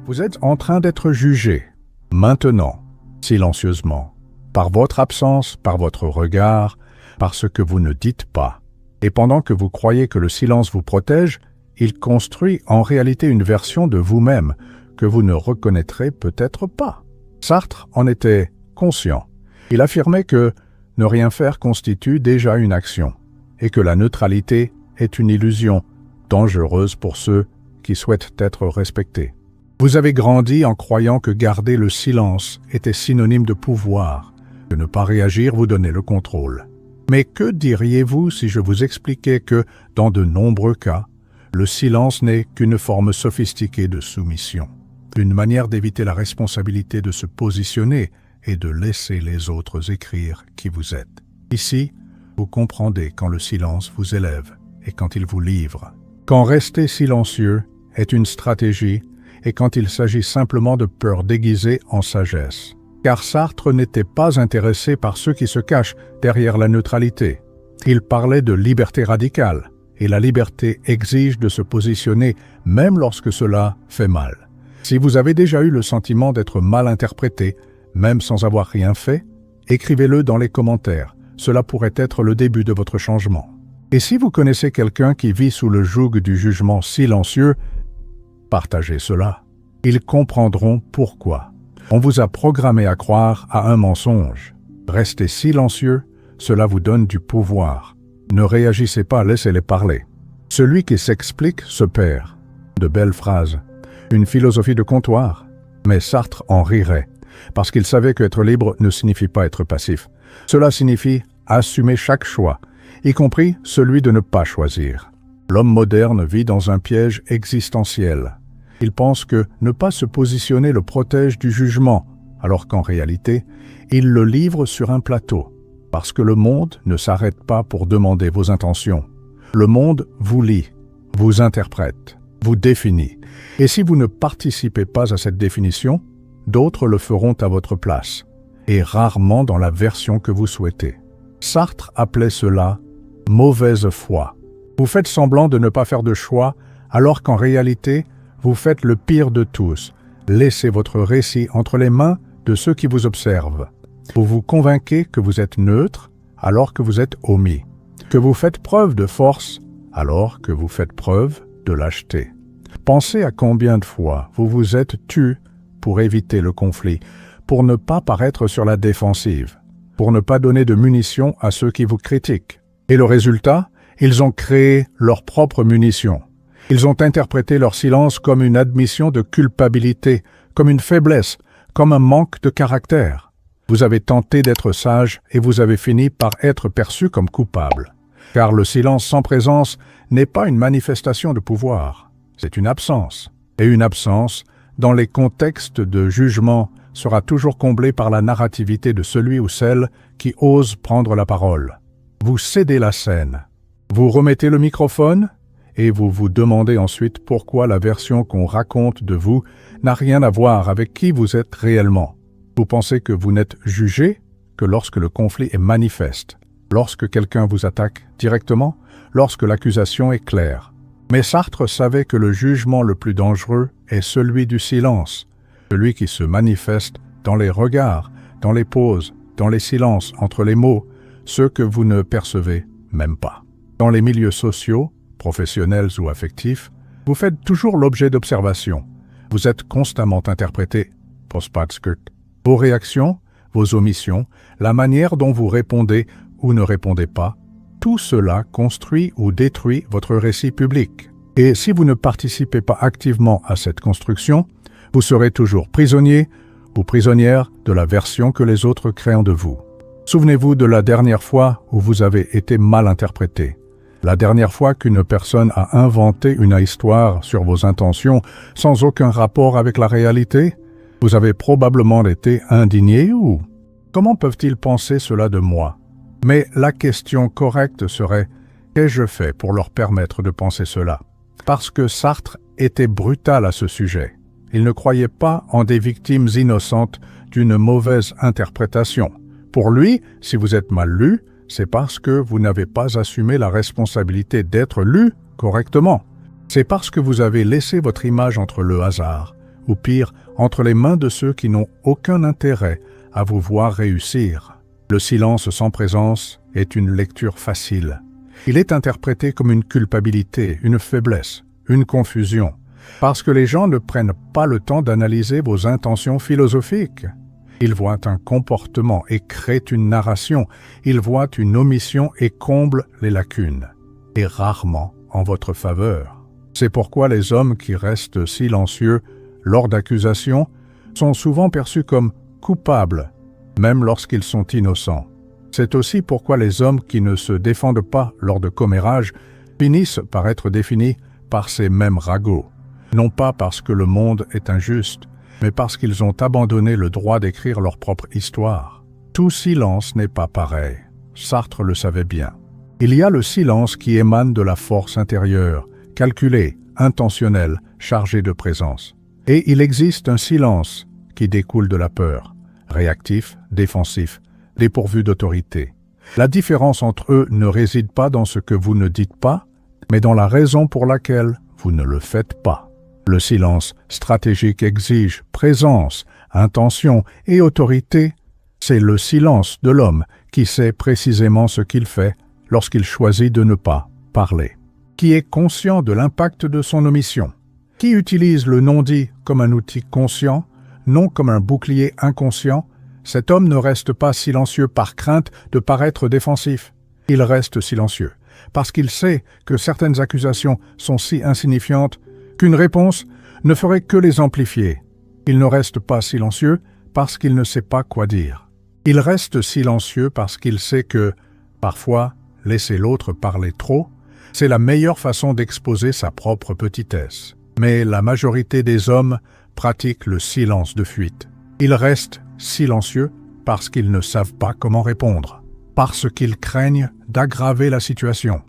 Vous êtes en train d'être jugé, maintenant, silencieusement, par votre absence, par votre regard, par ce que vous ne dites pas. Et pendant que vous croyez que le silence vous protège, il construit en réalité une version de vous-même que vous ne reconnaîtrez peut-être pas. Sartre en était conscient. Il affirmait que ne rien faire constitue déjà une action, et que la neutralité est une illusion dangereuse pour ceux qui souhaitent être respectés. Vous avez grandi en croyant que garder le silence était synonyme de pouvoir, que ne pas réagir vous donnait le contrôle. Mais que diriez-vous si je vous expliquais que, dans de nombreux cas, le silence n'est qu'une forme sophistiquée de soumission, une manière d'éviter la responsabilité de se positionner et de laisser les autres écrire qui vous êtes. Ici, vous comprendrez quand le silence vous élève et quand il vous livre, quand rester silencieux est une stratégie et quand il s'agit simplement de peur déguisée en sagesse. Car Sartre n'était pas intéressé par ceux qui se cachent derrière la neutralité. Il parlait de liberté radicale, et la liberté exige de se positionner même lorsque cela fait mal. Si vous avez déjà eu le sentiment d'être mal interprété, même sans avoir rien fait, écrivez-le dans les commentaires. Cela pourrait être le début de votre changement. Et si vous connaissez quelqu'un qui vit sous le joug du jugement silencieux, partagez cela. Ils comprendront pourquoi. On vous a programmé à croire à un mensonge. Restez silencieux, cela vous donne du pouvoir. Ne réagissez pas, laissez-les parler. Celui qui s'explique se perd. De belles phrases. Une philosophie de comptoir. Mais Sartre en rirait, parce qu'il savait qu'être libre ne signifie pas être passif. Cela signifie assumer chaque choix, y compris celui de ne pas choisir. L'homme moderne vit dans un piège existentiel. Il pense que ne pas se positionner le protège du jugement, alors qu'en réalité, il le livre sur un plateau, parce que le monde ne s'arrête pas pour demander vos intentions. Le monde vous lit, vous interprète, vous définit. Et si vous ne participez pas à cette définition, d'autres le feront à votre place, et rarement dans la version que vous souhaitez. Sartre appelait cela « mauvaise foi ». Vous faites semblant de ne pas faire de choix, alors qu'en réalité, vous faites le pire de tous. Laissez votre récit entre les mains de ceux qui vous observent. Vous vous convainquez que vous êtes neutre, alors que vous êtes omis. Que vous faites preuve de force, alors que vous faites preuve de lâcheté. Pensez à combien de fois vous vous êtes tu pour éviter le conflit, pour ne pas paraître sur la défensive, pour ne pas donner de munitions à ceux qui vous critiquent. Et le résultat, ils ont créé leurs propres munitions. Ils ont interprété leur silence comme une admission de culpabilité, comme une faiblesse, comme un manque de caractère. Vous avez tenté d'être sage et vous avez fini par être perçu comme coupable. Car le silence sans présence n'est pas une manifestation de pouvoir, c'est une absence. Et une absence, dans les contextes de jugement, sera toujours comblée par la narrativité de celui ou celle qui ose prendre la parole. Vous cédez la scène. Vous remettez le microphone et vous vous demandez ensuite pourquoi la version qu'on raconte de vous n'a rien à voir avec qui vous êtes réellement. Vous pensez que vous n'êtes jugé que lorsque le conflit est manifeste, lorsque quelqu'un vous attaque directement, lorsque l'accusation est claire. Mais Sartre savait que le jugement le plus dangereux est celui du silence, celui qui se manifeste dans les regards, dans les pauses, dans les silences entre les mots, ceux que vous ne percevez même pas. Dans les milieux sociaux, professionnels ou affectifs, vous faites toujours l'objet d'observation. Vous êtes constamment interprété, post-skirt. Vos réactions, vos omissions, la manière dont vous répondez ou ne répondez pas, tout cela construit ou détruit votre récit public. Et si vous ne participez pas activement à cette construction, vous serez toujours prisonnier ou prisonnière de la version que les autres créent de vous. Souvenez-vous de la dernière fois où vous avez été mal interprété. La dernière fois qu'une personne a inventé une histoire sur vos intentions sans aucun rapport avec la réalité, vous avez probablement été indigné ou « Comment peuvent-ils penser cela de moi ?» Mais la question correcte serait « Qu'ai-je fait pour leur permettre de penser cela ?» Parce que Sartre était brutal à ce sujet. Il ne croyait pas en des victimes innocentes d'une mauvaise interprétation. Pour lui, si vous êtes mal lu, c'est parce que vous n'avez pas assumé la responsabilité d'être lu correctement. C'est parce que vous avez laissé votre image entre le hasard ou pire, entre les mains de ceux qui n'ont aucun intérêt à vous voir réussir. Le silence sans présence est une lecture facile. Il est interprété comme une culpabilité, une faiblesse, une confusion, parce que les gens ne prennent pas le temps d'analyser vos intentions philosophiques. Ils voient un comportement et créent une narration, ils voient une omission et comblent les lacunes, et rarement en votre faveur. C'est pourquoi les hommes qui restent silencieux lors d'accusations sont souvent perçus comme coupables, même lorsqu'ils sont innocents. C'est aussi pourquoi les hommes qui ne se défendent pas lors de commérages finissent par être définis par ces mêmes ragots, non pas parce que le monde est injuste, mais parce qu'ils ont abandonné le droit d'écrire leur propre histoire. Tout silence n'est pas pareil. Sartre le savait bien. Il y a le silence qui émane de la force intérieure, calculé, intentionnel, chargé de présence. Et il existe un silence qui découle de la peur, réactif, défensif, dépourvu d'autorité. La différence entre eux ne réside pas dans ce que vous ne dites pas, mais dans la raison pour laquelle vous ne le faites pas. Le silence stratégique exige présence, intention et autorité. C'est le silence de l'homme qui sait précisément ce qu'il fait lorsqu'il choisit de ne pas parler, qui est conscient de l'impact de son omission, qui utilise le non-dit comme un outil conscient, non comme un bouclier inconscient. Cet homme ne reste pas silencieux par crainte de paraître défensif. Il reste silencieux parce qu'il sait que certaines accusations sont si insignifiantes qu'une réponse ne ferait que les amplifier. Il ne reste pas silencieux parce qu'il ne sait pas quoi dire. Il reste silencieux parce qu'il sait que, parfois, laisser l'autre parler trop, c'est la meilleure façon d'exposer sa propre petitesse. Mais la majorité des hommes pratiquent le silence de fuite. Ils restent silencieux parce qu'ils ne savent pas comment répondre, parce qu'ils craignent d'aggraver la situation,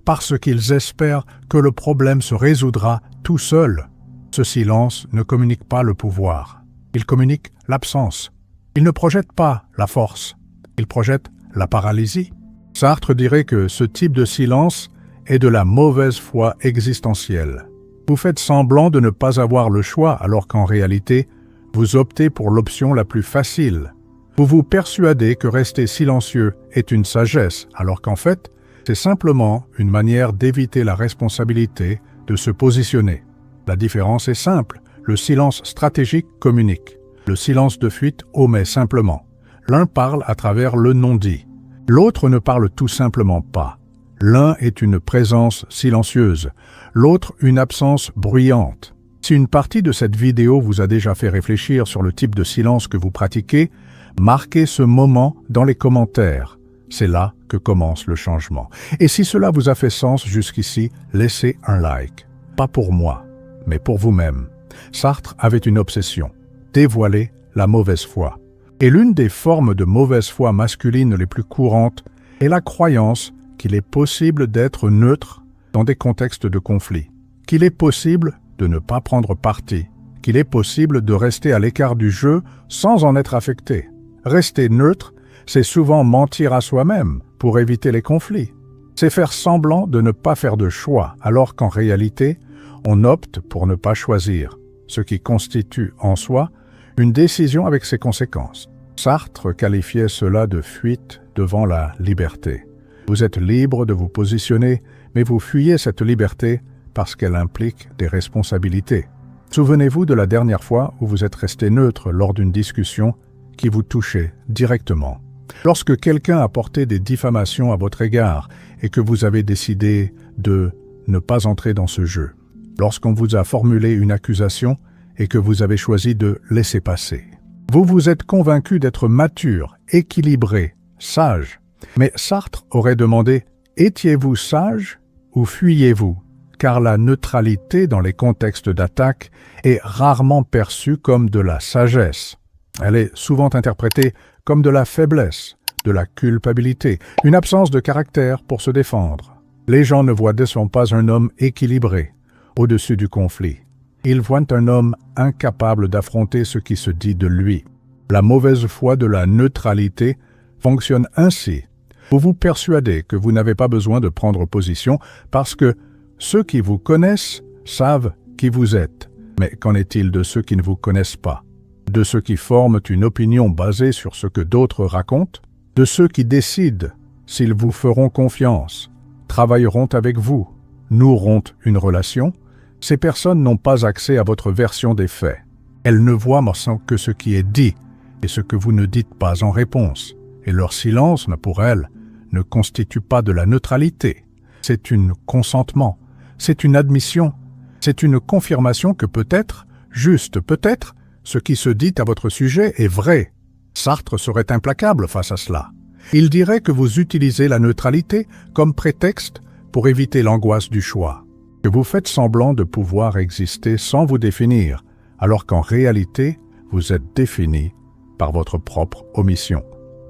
parce qu'ils espèrent que le problème se résoudra tout seul. Ce silence ne communique pas le pouvoir, il communique l'absence. Il ne projette pas la force, il projette la paralysie. Sartre dirait que ce type de silence est de la mauvaise foi existentielle. Vous faites semblant de ne pas avoir le choix alors qu'en réalité, vous optez pour l'option la plus facile. Vous vous persuadez que rester silencieux est une sagesse alors qu'en fait, c'est simplement une manière d'éviter la responsabilité de se positionner. La différence est simple, le silence stratégique communique. Le silence de fuite omet simplement. L'un parle à travers le non-dit. L'autre ne parle tout simplement pas. L'un est une présence silencieuse, l'autre une absence bruyante. Si une partie de cette vidéo vous a déjà fait réfléchir sur le type de silence que vous pratiquez, marquez ce moment dans les commentaires. C'est là que commence le changement. Et si cela vous a fait sens jusqu'ici, laissez un like. Pas pour moi, mais pour vous-même. Sartre avait une obsession, dévoiler la mauvaise foi. Et l'une des formes de mauvaise foi masculine les plus courantes est la croyance qu'il est possible d'être neutre dans des contextes de conflit, qu'il est possible de ne pas prendre parti, qu'il est possible de rester à l'écart du jeu sans en être affecté. Rester neutre, c'est souvent mentir à soi-même pour éviter les conflits. C'est faire semblant de ne pas faire de choix, alors qu'en réalité, on opte pour ne pas choisir, ce qui constitue en soi une décision avec ses conséquences. Sartre qualifiait cela de fuite devant la liberté. Vous êtes libre de vous positionner, mais vous fuyez cette liberté parce qu'elle implique des responsabilités. Souvenez-vous de la dernière fois où vous êtes resté neutre lors d'une discussion qui vous touchait directement. Lorsque quelqu'un a porté des diffamations à votre égard et que vous avez décidé de ne pas entrer dans ce jeu. Lorsqu'on vous a formulé une accusation et que vous avez choisi de laisser passer. Vous vous êtes convaincu d'être mature, équilibré, sage. Mais Sartre aurait demandé « Étiez-vous sage ou fuyez-vous » car la neutralité dans les contextes d'attaque est rarement perçue comme de la sagesse. Elle est souvent interprétée comme de la faiblesse, de la culpabilité, une absence de caractère pour se défendre. Les gens ne voient décemment pas un homme équilibré, au-dessus du conflit. Ils voient un homme incapable d'affronter ce qui se dit de lui. La mauvaise foi de la neutralité fonctionne ainsi. Vous vous persuadez que vous n'avez pas besoin de prendre position parce que ceux qui vous connaissent savent qui vous êtes. Mais qu'en est-il de ceux qui ne vous connaissent pas? De ceux qui forment une opinion basée sur ce que d'autres racontent? De ceux qui décident s'ils vous feront confiance, travailleront avec vous, nourront une relation? Ces personnes n'ont pas accès à votre version des faits. Elles ne voient que ce qui est dit et ce que vous ne dites pas en réponse. Et leur silence, pour elles, ne constitue pas de la neutralité. C'est un consentement, c'est une admission, c'est une confirmation que peut-être, juste peut-être, ce qui se dit à votre sujet est vrai. Sartre serait implacable face à cela. Il dirait que vous utilisez la neutralité comme prétexte pour éviter l'angoisse du choix, que vous faites semblant de pouvoir exister sans vous définir, alors qu'en réalité, vous êtes défini par votre propre omission.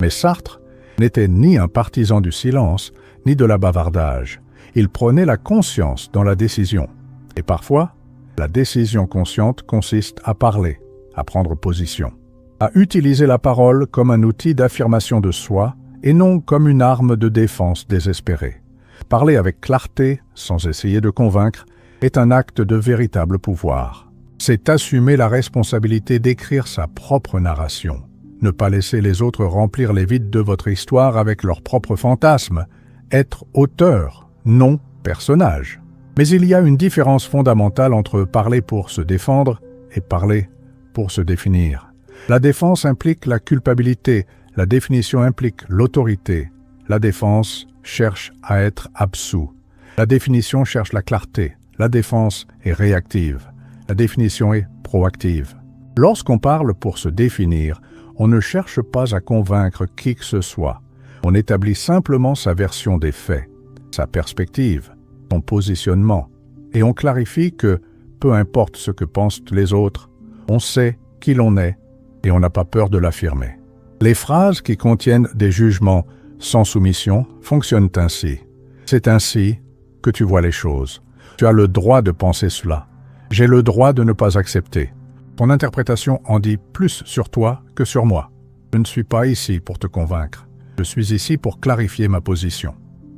Mais Sartre n'était ni un partisan du silence, ni de la bavardage. Il prenait la conscience dans la décision. Et parfois, la décision consciente consiste à parler, à prendre position, à utiliser la parole comme un outil d'affirmation de soi et non comme une arme de défense désespérée. Parler avec clarté, sans essayer de convaincre, est un acte de véritable pouvoir. C'est assumer la responsabilité d'écrire sa propre narration. Ne pas laisser les autres remplir les vides de votre histoire avec leurs propres fantasmes. Être auteur, non personnage. Mais il y a une différence fondamentale entre parler pour se défendre et parler pour se définir. La défense implique la culpabilité, la définition implique l'autorité. La défense cherche à être absous. La définition cherche la clarté. La défense est réactive. La définition est proactive. Lorsqu'on parle pour se définir, on ne cherche pas à convaincre qui que ce soit. On établit simplement sa version des faits, sa perspective, son positionnement, et on clarifie que, peu importe ce que pensent les autres, on sait qui l'on est et on n'a pas peur de l'affirmer. Les phrases qui contiennent des jugements sans soumission fonctionnent ainsi. C'est ainsi que tu vois les choses. Tu as le droit de penser cela. J'ai le droit de ne pas accepter. Ton interprétation en dit plus sur toi que sur moi. Je ne suis pas ici pour te convaincre. Je suis ici pour clarifier ma position.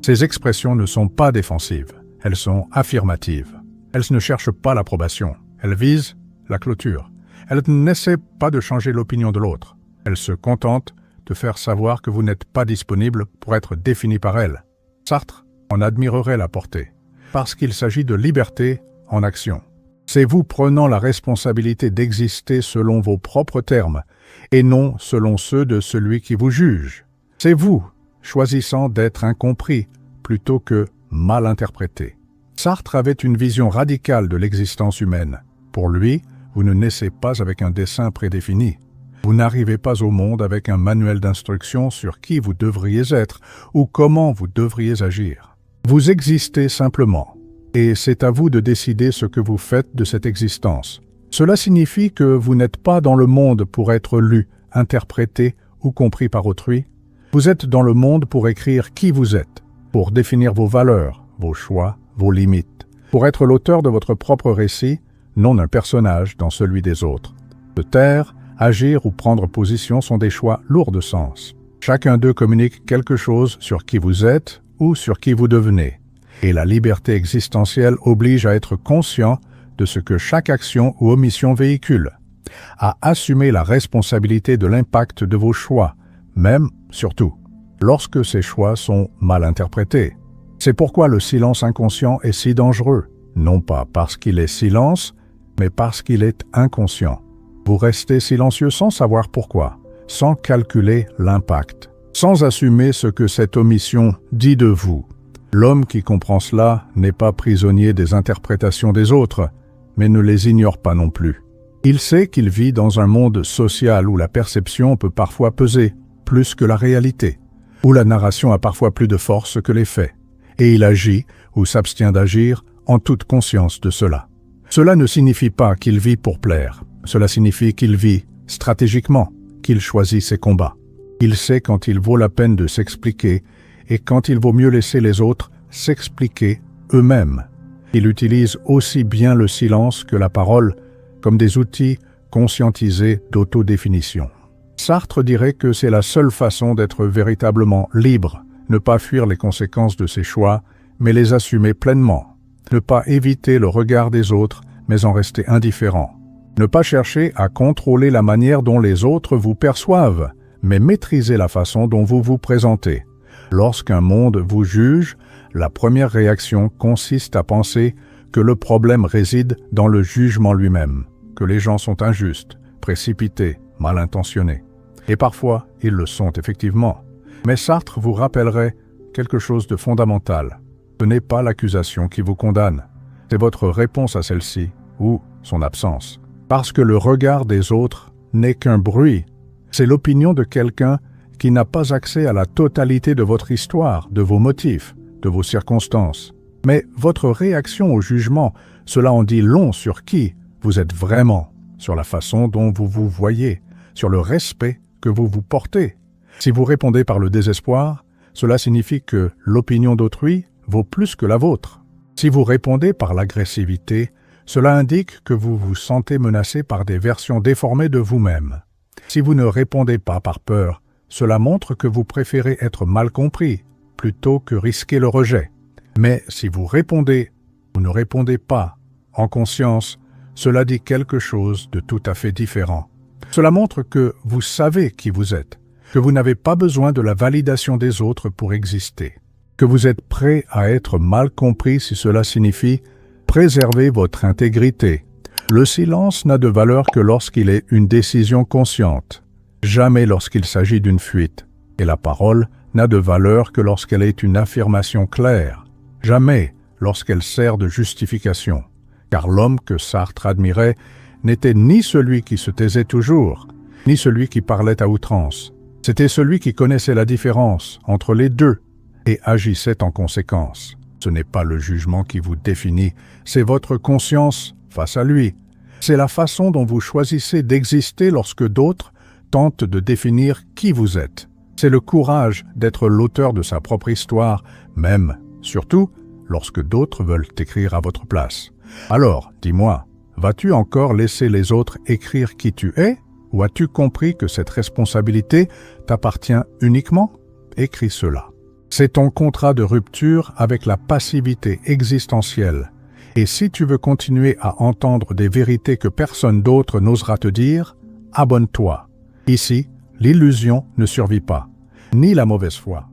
Ces expressions ne sont pas défensives. Elles sont affirmatives. Elles ne cherchent pas l'approbation. Elles visent la clôture. Elles n'essaient pas de changer l'opinion de l'autre. Elles se contentent de faire savoir que vous n'êtes pas disponible pour être défini par elles. Sartre en admirerait la portée, parce qu'il s'agit de liberté en action. C'est vous prenant la responsabilité d'exister selon vos propres termes, et non selon ceux de celui qui vous juge. C'est vous choisissant d'être incompris plutôt que mal interprété. Sartre avait une vision radicale de l'existence humaine. Pour lui, vous ne naissez pas avec un dessein prédéfini. Vous n'arrivez pas au monde avec un manuel d'instruction sur qui vous devriez être ou comment vous devriez agir. Vous existez simplement, et c'est à vous de décider ce que vous faites de cette existence. Cela signifie que vous n'êtes pas dans le monde pour être lu, interprété ou compris par autrui. Vous êtes dans le monde pour écrire qui vous êtes, pour définir vos valeurs, vos choix, vos limites, pour être l'auteur de votre propre récit, non un personnage dans celui des autres. Se taire, agir ou prendre position sont des choix lourds de sens. Chacun d'eux communique quelque chose sur qui vous êtes ou sur qui vous devenez. Et la liberté existentielle oblige à être conscient de ce que chaque action ou omission véhicule, à assumer la responsabilité de l'impact de vos choix, même, surtout, lorsque ces choix sont mal interprétés. C'est pourquoi le silence inconscient est si dangereux, non pas parce qu'il est silence, mais parce qu'il est inconscient. Vous restez silencieux sans savoir pourquoi, sans calculer l'impact, sans assumer ce que cette omission dit de vous. L'homme qui comprend cela n'est pas prisonnier des interprétations des autres, mais ne les ignore pas non plus. Il sait qu'il vit dans un monde social où la perception peut parfois peser plus que la réalité, où la narration a parfois plus de force que les faits, et il agit ou s'abstient d'agir en toute conscience de cela. Cela ne signifie pas qu'il vit pour plaire, cela signifie qu'il vit stratégiquement, qu'il choisit ses combats. Il sait quand il vaut la peine de s'expliquer et quand il vaut mieux laisser les autres s'expliquer eux-mêmes. Il utilise aussi bien le silence que la parole comme des outils conscientisés d'autodéfinition. Sartre dirait que c'est la seule façon d'être véritablement libre, ne pas fuir les conséquences de ses choix, mais les assumer pleinement. Ne pas éviter le regard des autres, mais en rester indifférent. Ne pas chercher à contrôler la manière dont les autres vous perçoivent, mais maîtriser la façon dont vous vous présentez. Lorsqu'un monde vous juge, la première réaction consiste à penser que le problème réside dans le jugement lui-même, que les gens sont injustes, précipités, mal intentionnés. Et parfois, ils le sont effectivement. Mais Sartre vous rappellerait quelque chose de fondamental. Ce n'est pas l'accusation qui vous condamne, c'est votre réponse à celle-ci, ou son absence. Parce que le regard des autres n'est qu'un bruit. C'est l'opinion de quelqu'un qui n'a pas accès à la totalité de votre histoire, de vos motifs, de vos circonstances. Mais votre réaction au jugement, cela en dit long sur qui vous êtes vraiment, sur la façon dont vous vous voyez, sur le respect que vous vous portez. Si vous répondez par le désespoir, cela signifie que l'opinion d'autrui vaut plus que la vôtre. Si vous répondez par l'agressivité, cela indique que vous vous sentez menacé par des versions déformées de vous-même. Si vous ne répondez pas par peur, cela montre que vous préférez être mal compris, plutôt que risquer le rejet. Mais si vous répondez ou ne répondez pas, en conscience, cela dit quelque chose de tout à fait différent. Cela montre que vous savez qui vous êtes, que vous n'avez pas besoin de la validation des autres pour exister, que vous êtes prêt à être mal compris si cela signifie préserver votre intégrité. Le silence n'a de valeur que lorsqu'il est une décision consciente, jamais lorsqu'il s'agit d'une fuite, et la parole n'a de valeur que lorsqu'elle est une affirmation claire, jamais lorsqu'elle sert de justification, car l'homme que Sartre admirait n'était ni celui qui se taisait toujours, ni celui qui parlait à outrance. C'était celui qui connaissait la différence entre les deux et agissait en conséquence. Ce n'est pas le jugement qui vous définit, c'est votre conscience face à lui. C'est la façon dont vous choisissez d'exister lorsque d'autres tentent de définir qui vous êtes. C'est le courage d'être l'auteur de sa propre histoire, même, surtout, lorsque d'autres veulent écrire à votre place. Alors, dis-moi, vas-tu encore laisser les autres écrire qui tu es, ou as-tu compris que cette responsabilité t'appartient uniquement? Écris cela. C'est ton contrat de rupture avec la passivité existentielle. Et si tu veux continuer à entendre des vérités que personne d'autre n'osera te dire, abonne-toi. Ici, l'illusion ne survit pas, ni la mauvaise foi.